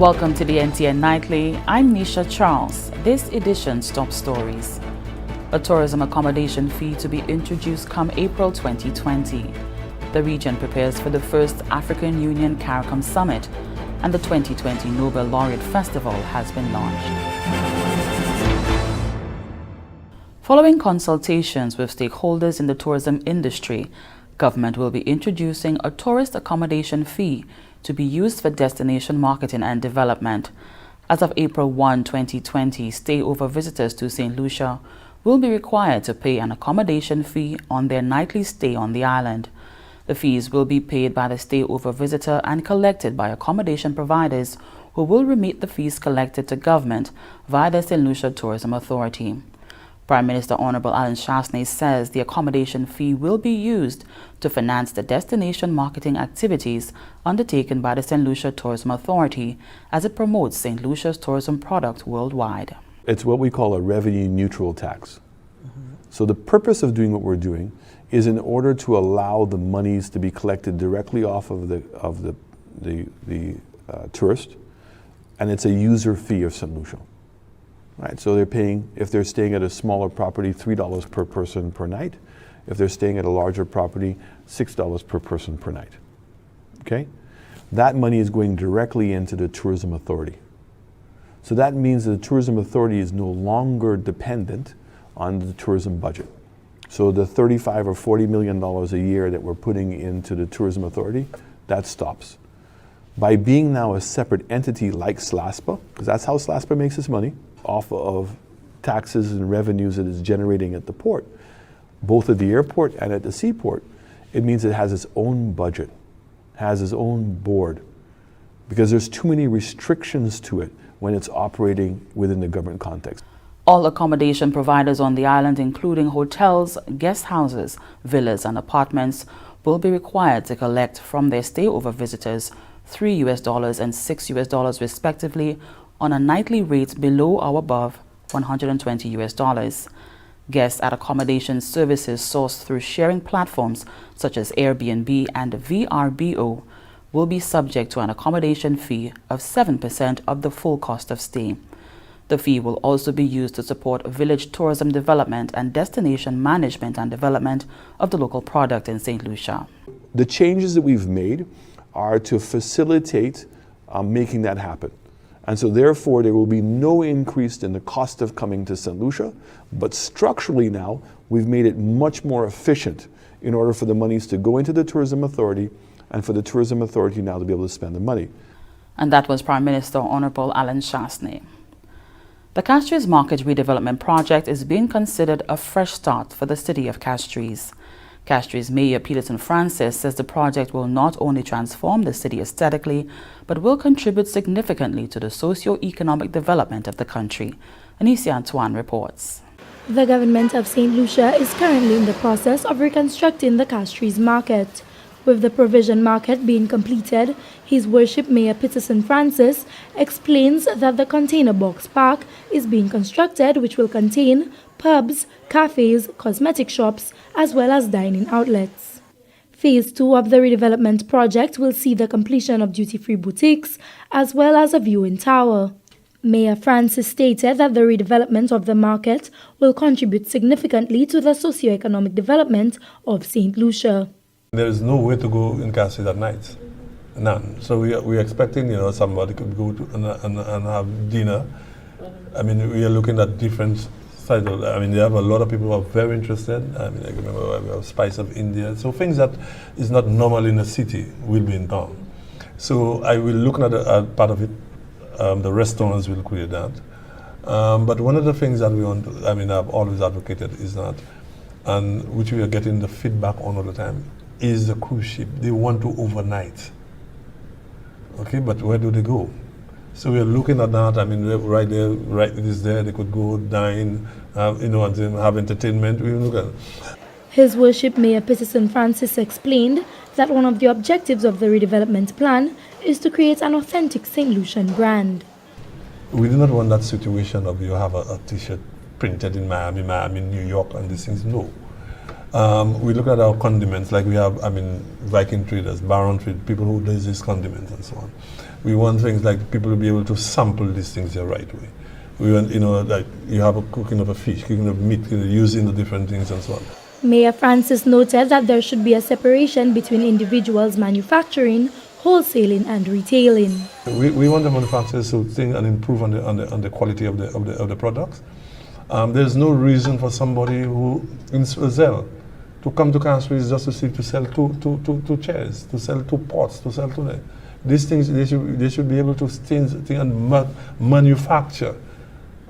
Welcome to the NTN Nightly. I'm Nisha Charles. This edition's top stories. A tourism accommodation fee to be introduced come April 2020. The region prepares for the first African Union-CARICOM summit, and the 2020 Nobel Laureate Festival has been launched. Following consultations with stakeholders in the tourism industry, government will be introducing a tourist accommodation fee to be used for destination marketing and development. As of April 1, 2020, stay-over visitors to St. Lucia will be required to pay an accommodation fee on their nightly stay on the island. The fees will be paid by the stay-over visitor and collected by accommodation providers who will remit the fees collected to government via the St. Lucia Tourism Authority. Prime Minister Honorable Alan Chastanet says the accommodation fee will be used to finance the destination marketing activities undertaken by the St. Lucia Tourism Authority as it promotes St. Lucia's tourism product worldwide. It's what we call a revenue neutral tax. So the purpose of doing what we're doing is in order to allow the monies to be collected directly off of the tourist, and it's a user fee of St. Lucia. Right, so they're paying, if they're staying at a smaller property, $3 per person per night. If they're staying at a larger property, $6 per person per night. Okay? That money is going directly into the Tourism Authority. So that means that the Tourism Authority is no longer dependent on the tourism budget. So the $35 or $40 million a year that we're putting into the Tourism Authority, that stops. By being now a separate entity like SLASPA, because that's how SLASPA makes its money, off of taxes and revenues it is generating at the port, both at the airport and at the seaport, it means it has its own budget, has its own board, because there's too many restrictions to it when it's operating within the government context. All accommodation providers on the island, including hotels, guest houses, villas and apartments, will be required to collect from their stay-over visitors $3 and $6 respectively on a nightly rate below or above $120. Guests at accommodation services sourced through sharing platforms such as Airbnb and VRBO will be subject to an accommodation fee of 7% of the full cost of stay. The fee will also be used to support village tourism development and destination management and development of the local product in St. Lucia. The changes that we've made are to facilitate making that happen. And so therefore there will be no increase in the cost of coming to St. Lucia, but structurally now we've made it much more efficient in order for the monies to go into the Tourism Authority and for the Tourism Authority now to be able to spend the money. And that was Prime Minister Honorable Alan Chastanet. The Castries Market Redevelopment Project is being considered a fresh start for the city of Castries. Castries Mayor Peterson Francis says the project will not only transform the city aesthetically, but will contribute significantly to the socio-economic development of the country. Anicia Antoine reports. The government of St. Lucia is currently in the process of reconstructing the Castries Market. With the provision market being completed, His Worship Mayor Peterson Francis explains that the container box park is being constructed, which will contain pubs, cafes, cosmetic shops, as well as dining outlets. Phase 2 of the redevelopment project will see the completion of duty-free boutiques, as well as a viewing tower. Mayor Francis stated that the redevelopment of the market will contribute significantly to the socio-economic development of St. Lucia. There is no way to go in Castries at night, none. So we're expecting, somebody could go to and have dinner. I mean, we are looking at different sides. They have a lot of people who are very interested. I remember we have Spice of India. So things that is not normal in a city will be in town. So I will look at part of it. The restaurants will create that. But one of the things that we want to, I've always advocated is that, and which we are getting the feedback on all the time, is the cruise ship. They want to overnight. Okay, but where do they go? So we are looking at that. Right there, it is there. They could go dine, and then have entertainment. We look at it. His Worship Mayor Peterson Francis explained that one of the objectives of the redevelopment plan is to create an authentic St. Lucian brand. We do not want that situation of you have a T-shirt printed in Miami, New York, and these things. No. We look at our condiments, like we have, Viking traders, Baron trade, people who do these condiments and so on. We want things like people to be able to sample these things the right way. We want, like you have a cooking of a fish, cooking of meat, using the different things and so on. Mayor Francis noted that there should be a separation between individuals manufacturing, wholesaling and retailing. We want the manufacturers to think and improve on the quality of the products. There's no reason for somebody who in Brazil to come to Castries just to sell two chairs, to sell two pots, to sell two. These things they should be able to think and manufacture,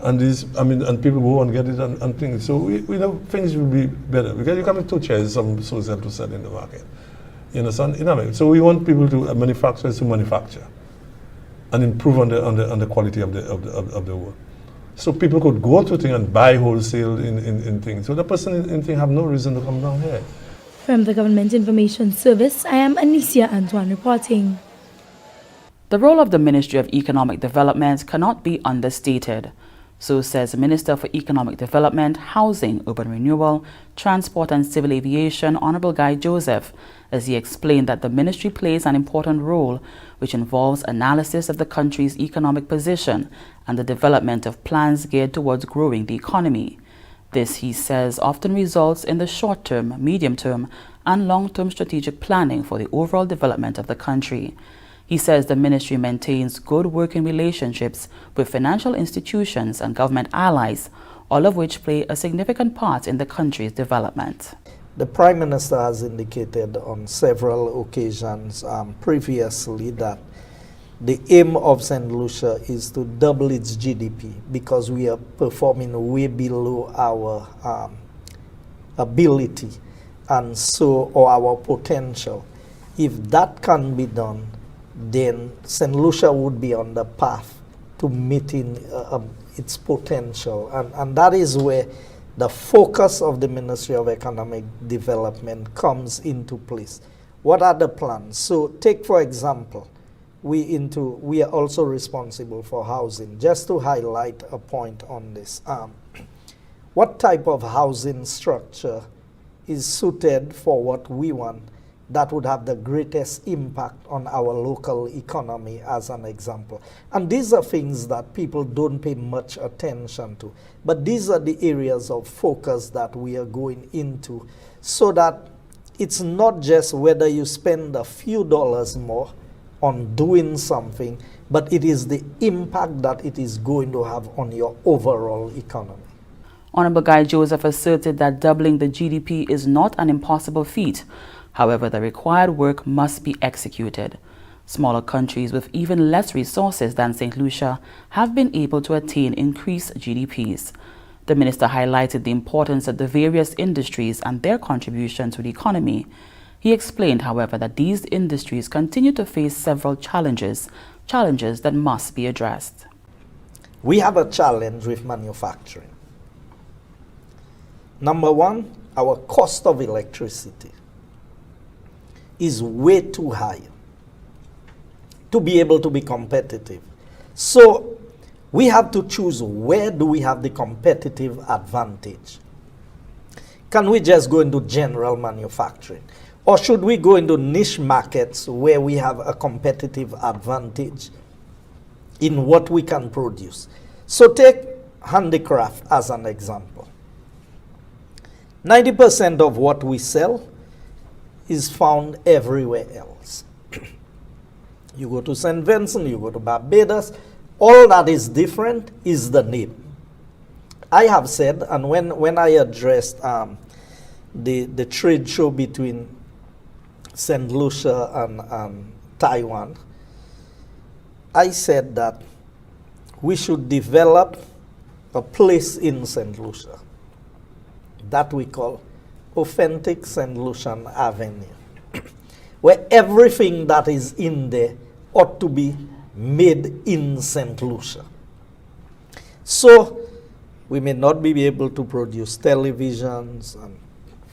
and and people go and get it and things. So we know things will be better because you come with two chairs, some so sell to sell in the market. You understand? So we want people to manufacturers to manufacture and improve on the quality of the work. So people could go to things and buy wholesale in things. So the person in thing have no reason to come down here. From the Government Information Service, I am Anicia Antoine reporting. The role of the Ministry of Economic Development cannot be understated. So says Minister for Economic Development, Housing, Urban Renewal, Transport and Civil Aviation, Honorable Guy Joseph, as he explained that the ministry plays an important role which involves analysis of the country's economic position and the development of plans geared towards growing the economy. This, he says, often results in the short-term, medium-term and long-term strategic planning for the overall development of the country. He says the ministry maintains good working relationships with financial institutions and government allies, all of which play a significant part in the country's development. The Prime Minister has indicated on several occasions previously that the aim of St. Lucia is to double its GDP because we are performing way below our ability and or our potential. If that can be done, then St. Lucia would be on the path to meeting its potential. And that is where the focus of the Ministry of Economic Development comes into place. What are the plans? So take, for example, we are also responsible for housing. Just to highlight a point on this, what type of housing structure is suited for what we want that would have the greatest impact on our local economy, as an example. And these are things that people don't pay much attention to. But these are the areas of focus that we are going into, so that it's not just whether you spend a few dollars more on doing something, but it is the impact that it is going to have on your overall economy. Honorable Guy Joseph asserted that doubling the GDP is not an impossible feat. However, the required work must be executed. Smaller countries with even less resources than St. Lucia have been able to attain increased GDPs. The minister highlighted the importance of the various industries and their contribution to the economy. He explained, however, that these industries continue to face several challenges that must be addressed. We have a challenge with manufacturing. Number one, our cost of electricity is way too high to be able to be competitive. So we have to choose, where do we have the competitive advantage? Can we just go into general manufacturing? Or should we go into niche markets where we have a competitive advantage in what we can produce? So take handicraft as an example. 90% of what we sell is found everywhere else. You go to St. Vincent, you go to Barbados, all that is different is the name. I have said, and when I addressed the trade show between St. Lucia and Taiwan, I said that we should develop a place in St. Lucia that we call Authentic St. Lucian Avenue, where everything that is in there ought to be made in St. Lucia. So we may not be able to produce televisions and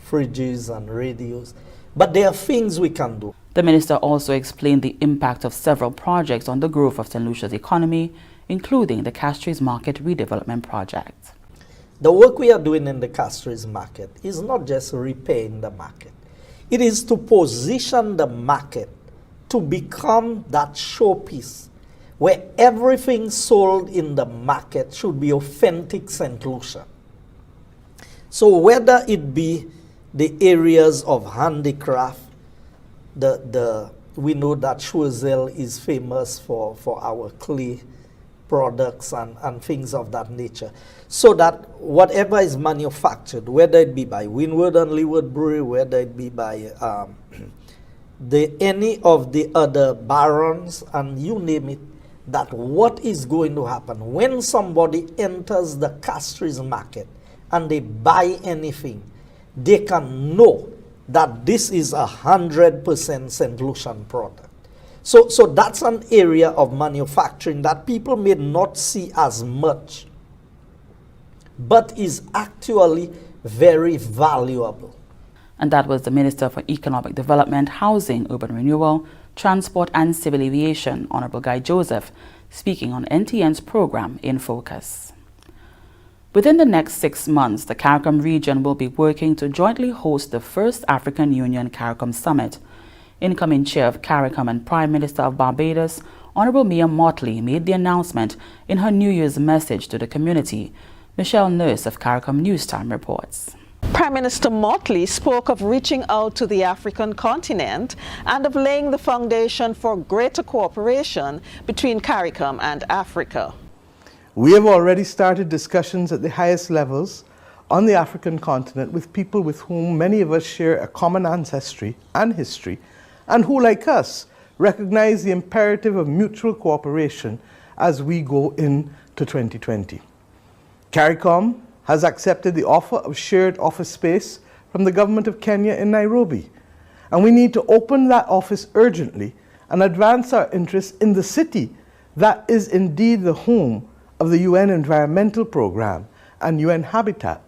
fridges and radios, but there are things we can do. The minister also explained the impact of several projects on the growth of St. Lucia's economy, including the Castries Market Redevelopment Project. The work we are doing in the Castries market is not just repaying the market. It is to position the market to become that showpiece where everything sold in the market should be authentic St. Lucia. So whether it be the areas of handicraft, we know that Choiseul is famous for our clay products and things of that nature. So that whatever is manufactured, whether it be by Windward and Leeward Brewery, whether it be by any of the other barons, and you name it, that what is going to happen when somebody enters the Castries market and they buy anything, they can know that this is 100% St. Lucian product. So that's an area of manufacturing that people may not see as much, but is actually very valuable. And that was the Minister for Economic Development, Housing, Urban Renewal, Transport and Civil Aviation, Honorable Guy Joseph, speaking on NTN's program In Focus. Within the next 6 months, the CARICOM region will be working to jointly host the first African Union-CARICOM Summit. Incoming Chair of CARICOM and Prime Minister of Barbados, Honorable Mia Motley, made the announcement in her New Year's message to the community. Michelle Nurse of CARICOM News Time reports. Prime Minister Motley spoke of reaching out to the African continent and of laying the foundation for greater cooperation between CARICOM and Africa. We have already started discussions at the highest levels on the African continent with people with whom many of us share a common ancestry and history, and who, like us, recognize the imperative of mutual cooperation as we go into 2020. CARICOM has accepted the offer of shared office space from the government of Kenya in Nairobi, and we need to open that office urgently and advance our interests in the city that is indeed the home of the UN Environmental Programme and UN Habitat,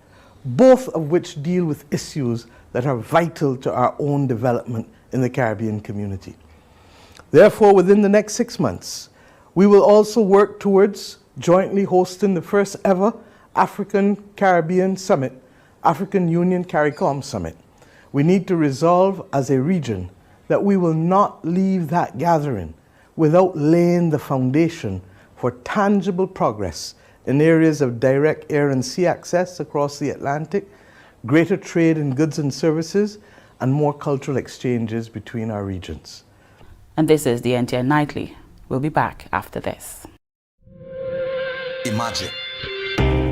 both of which deal with issues that are vital to our own development in the Caribbean community. Therefore, within the next 6 months, we will also work towards jointly hosting the first ever African Caribbean Summit, African Union-CARICOM Summit. We need to resolve as a region that we will not leave that gathering without laying the foundation for tangible progress in areas of direct air and sea access across the Atlantic, greater trade in goods and services, and more cultural exchanges between our regions. And this is the NTN Nightly. We'll be back after this. Imagine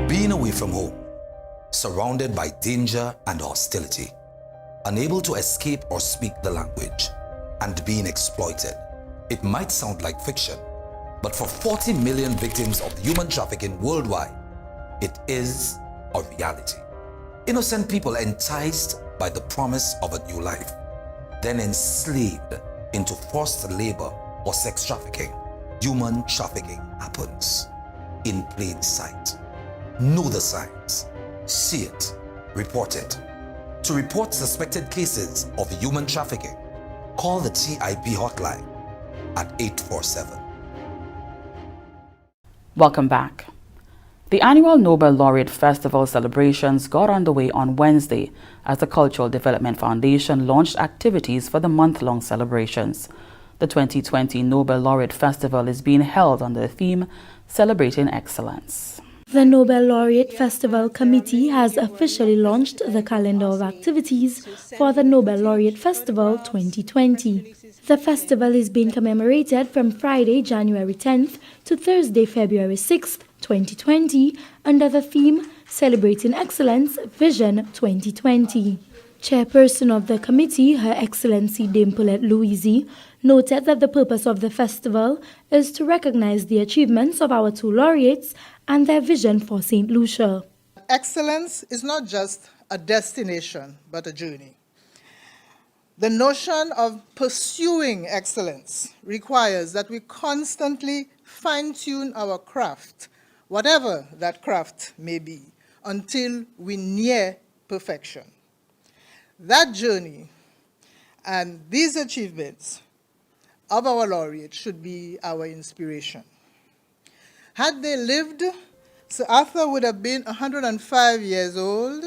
being away from home, surrounded by danger and hostility, unable to escape or speak the language, and being exploited. It might sound like fiction, but for 40 million victims of human trafficking worldwide, it is a reality. Innocent people enticed by the promise of a new life, then enslaved into forced labor or sex trafficking. Human trafficking happens in plain sight. Know the signs, see it, report it. To report suspected cases of human trafficking, call the TIP hotline at 847. Welcome back. The annual Nobel Laureate Festival celebrations got underway on Wednesday as the Cultural Development Foundation launched activities for the month-long celebrations. The 2020 Nobel Laureate Festival is being held under the theme Celebrating Excellence. The Nobel Laureate Festival Committee has officially launched the calendar of activities for the Nobel Laureate Festival 2020. The festival is being commemorated from Friday, January 10th to Thursday, February 6th, 2020, under the theme Celebrating Excellence Vision 2020. Chairperson of the committee, Her Excellency Dame Paulette Louisi, noted that the purpose of the festival is to recognize the achievements of our two laureates and their vision for St. Lucia. Excellence is not just a destination, but a journey. The notion of pursuing excellence requires that we constantly fine-tune our craft, whatever that craft may be, until we near perfection. That journey and these achievements of our laureates should be our inspiration. Had they lived Sir Arthur would have been 105 years old,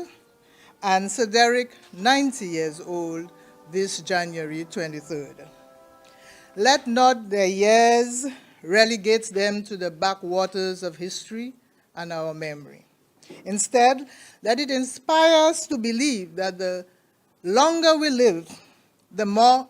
and Sir Derek 90 years old this January 23rd. Let not their years relegate them to the backwaters of history and our memory. Instead, let it inspire us to believe that the longer we live, the more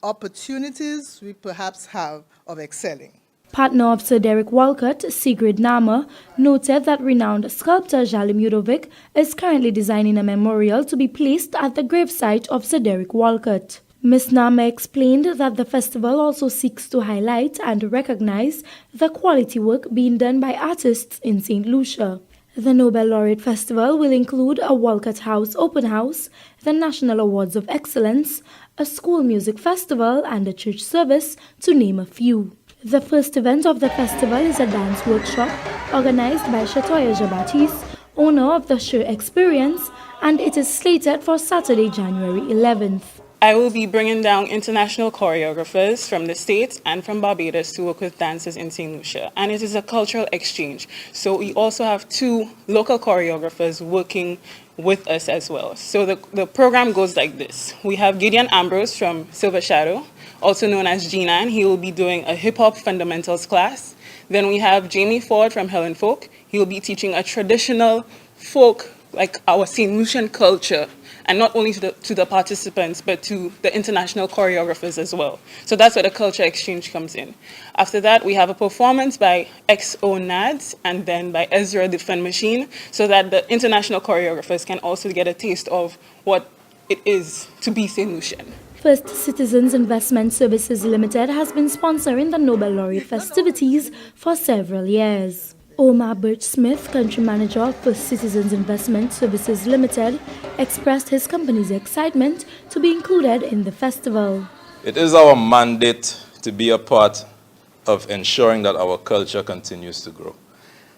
opportunities we perhaps have of excelling. Partner of Sir Derek Walcott, Sigrid Nama, noted that renowned sculptor Jalim Judovic is currently designing a memorial to be placed at the gravesite of Sir Derek Walcott. Ms. Nama explained that the festival also seeks to highlight and recognize the quality work being done by artists in St. Lucia. The Nobel Laureate Festival will include a Walcott House open house, the National Awards of Excellence, a school music festival, and a church service, to name a few. The first event of the festival is a dance workshop organized by Shatoya Jabatis, owner of the Sure Experience, and it is slated for Saturday, January 11th. I will be bringing down international choreographers from the States and from Barbados to work with dancers in St. Lucia. And it is a cultural exchange. So we also have 2 local choreographers working with us as well. So the program goes like this. We have Gideon Ambrose from Silver Shadow, also known as G9. He will be doing a hip-hop fundamentals class. Then we have Jamie Ford from Helen Folk. He will be teaching a traditional folk, like our St. Lucian culture, and not only to the participants, but to the international choreographers as well. So that's where the culture exchange comes in. After that, we have a performance by XO Nads and then by Ezra the Fun Machine, so that the international choreographers can also get a taste of what it is to be St. Lucian. First Citizens Investment Services Limited has been sponsoring the Nobel Laureate festivities for several years. Omar Birch-Smith, country manager of First Citizens Investment Services Limited, expressed his company's excitement to be included in the festival. It is our mandate to be a part of ensuring that our culture continues to grow.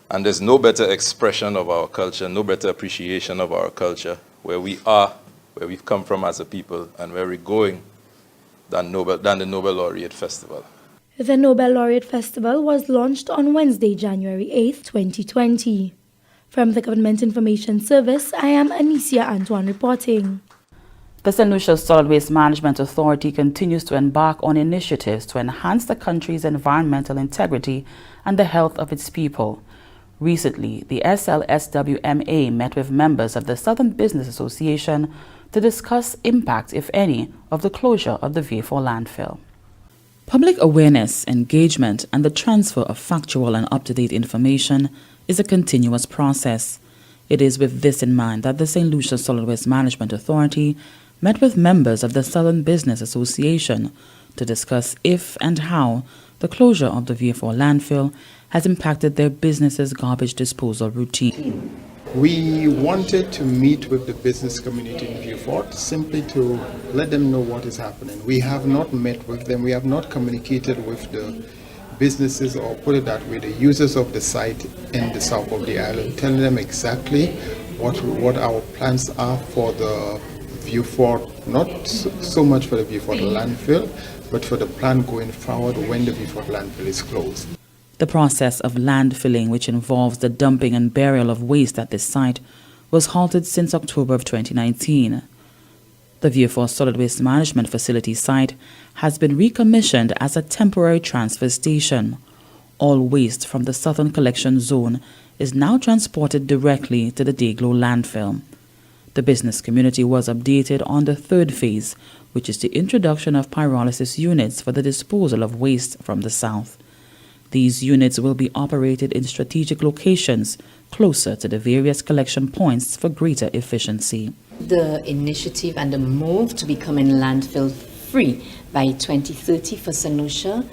And there's no better expression of our culture, no better appreciation of our culture, where we are, where we've come from as a people, and where we're going than the Nobel Laureate Festival. The Nobel Laureate Festival was launched on Wednesday, January 8, 2020. From the Government Information Service, I am Anicia Antoine reporting. The St. Lucia Solid Waste Management Authority continues to embark on initiatives to enhance the country's environmental integrity and the health of its people. Recently, the SLSWMA met with members of the Southern Business Association to discuss impact, if any, of the closure of the V4 landfill. Public awareness, engagement, and the transfer of factual and up-to-date information is a continuous process. It is with this in mind that the St. Lucia Solid Waste Management Authority met with members of the Southern Business Association to discuss if and how the closure of the V4 landfill has impacted their business's garbage disposal routine. We wanted to meet with the business community in Vieux-Fort simply to let them know what is happening. We have not met with them, we have not communicated with the businesses, or put it that way, the users of the site in the south of the island, telling them exactly what our plans are for the Vieux-Fort, not so much for the Vieux-Fort landfill, but for the plan going forward when the Vieux-Fort landfill is closed. The process of landfilling, which involves the dumping and burial of waste at this site, was halted since October of 2019. The Vieux-Fort Solid Waste Management Facility site has been recommissioned as a temporary transfer station. All waste from the Southern Collection Zone is now transported directly to the Dayglow landfill. The business community was updated on the third phase, which is the introduction of pyrolysis units for the disposal of waste from the south. These units will be operated in strategic locations closer to the various collection points for greater efficiency. The initiative and the move to becoming landfill free by 2030 for St. Lucia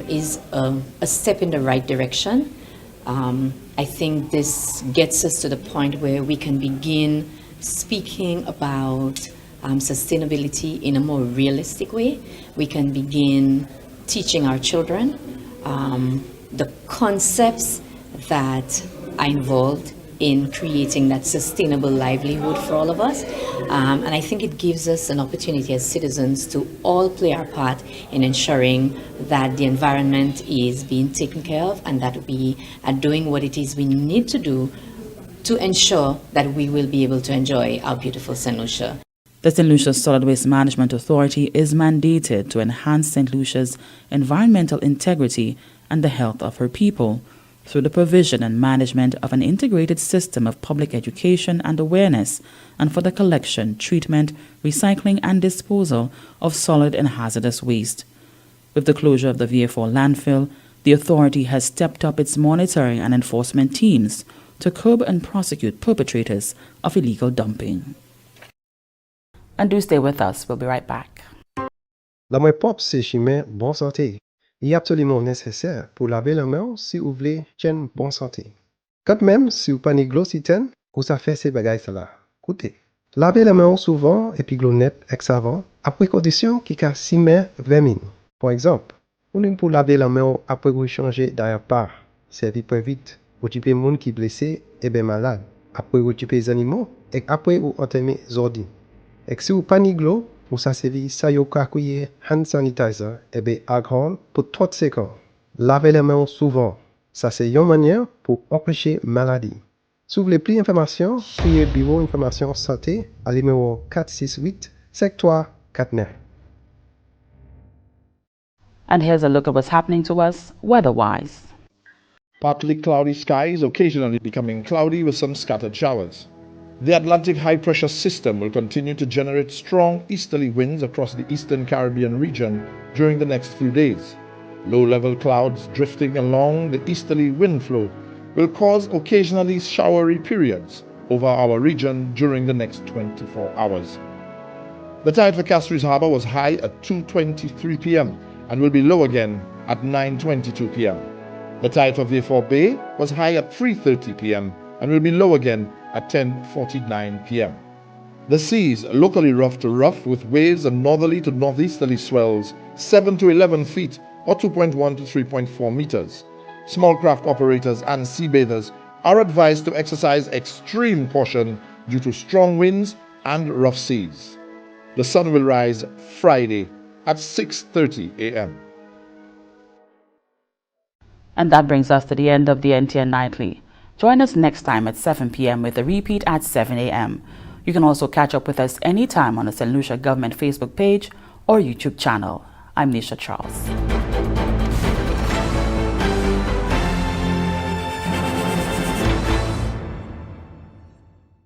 is a step in the right direction. I think this gets us to the point where we can begin speaking about sustainability in a more realistic way. We can begin teaching our children the concepts that are involved in creating that sustainable livelihood for all of us. And I think it gives us an opportunity as citizens to all play our part in ensuring that the environment is being taken care of and that we are doing what it is we need to do to ensure that we will be able to enjoy our beautiful St. Lucia. The St. Lucia Solid Waste Management Authority is mandated to enhance St. Lucia's environmental integrity and the health of her people through the provision and management of an integrated system of public education and awareness, and for the collection, treatment, recycling and disposal of solid and hazardous waste. With the closure of the VA4 landfill, the authority has stepped up its monitoring and enforcement teams to curb and prosecute perpetrators of illegal dumping. And do stay with us, we'll be right back. La main propre, c'est chimère bonne santé. Il est absolument nécessaire pour laver la main si vous voulez une bonne santé. Quand même, si vous prenez glossitaine, vous ça fait ces bagailles là. Écoutez, lavez la main souvent et puis glonette avec savon, après condition qu'il y a chimère vermine. Par exemple, pour laver la main après vous changer d'ailleurs part, servir plus vite. Vous tuez les gens qui sont blessés et bien malades. Après vous tuez les animaux et après vous entamez les ordines. Et si vous prenez de l'eau, vous savez ça y est hand sanitizer et bien alcool pour 30 secondes. Lavez les mains souvent. Ça c'est une manière pour empêcher maladie. Si vous voulez plus d'informations, priez le bureau d'information santé à numéro 468 5349. And here's a look at what's happening to us weather-wise. Partly cloudy skies, occasionally becoming cloudy with some scattered showers. The Atlantic high-pressure system will continue to generate strong easterly winds across the eastern Caribbean region during the next few days. Low-level clouds drifting along the easterly wind flow will cause occasionally showery periods over our region during the next 24 hours. The tide for Castries Harbour was high at 2:23 p.m. and will be low again at 9:22 p.m. The tide for VA4 Bay was high at 3:30 p.m. and will be low again at 10:49 p.m. The seas locally rough to rough with waves and northerly to northeasterly swells 7 to 11 feet or 2.1 to 3.4 meters. Small craft operators and sea bathers are advised to exercise extreme caution due to strong winds and rough seas. The sun will rise Friday at 6:30 a.m. And that brings us to the end of the NTN Nightly. Join us next time at 7 p.m. with a repeat at 7 a.m. You can also catch up with us anytime on the St. Lucia Government Facebook page or YouTube channel. I'm Nisha Charles.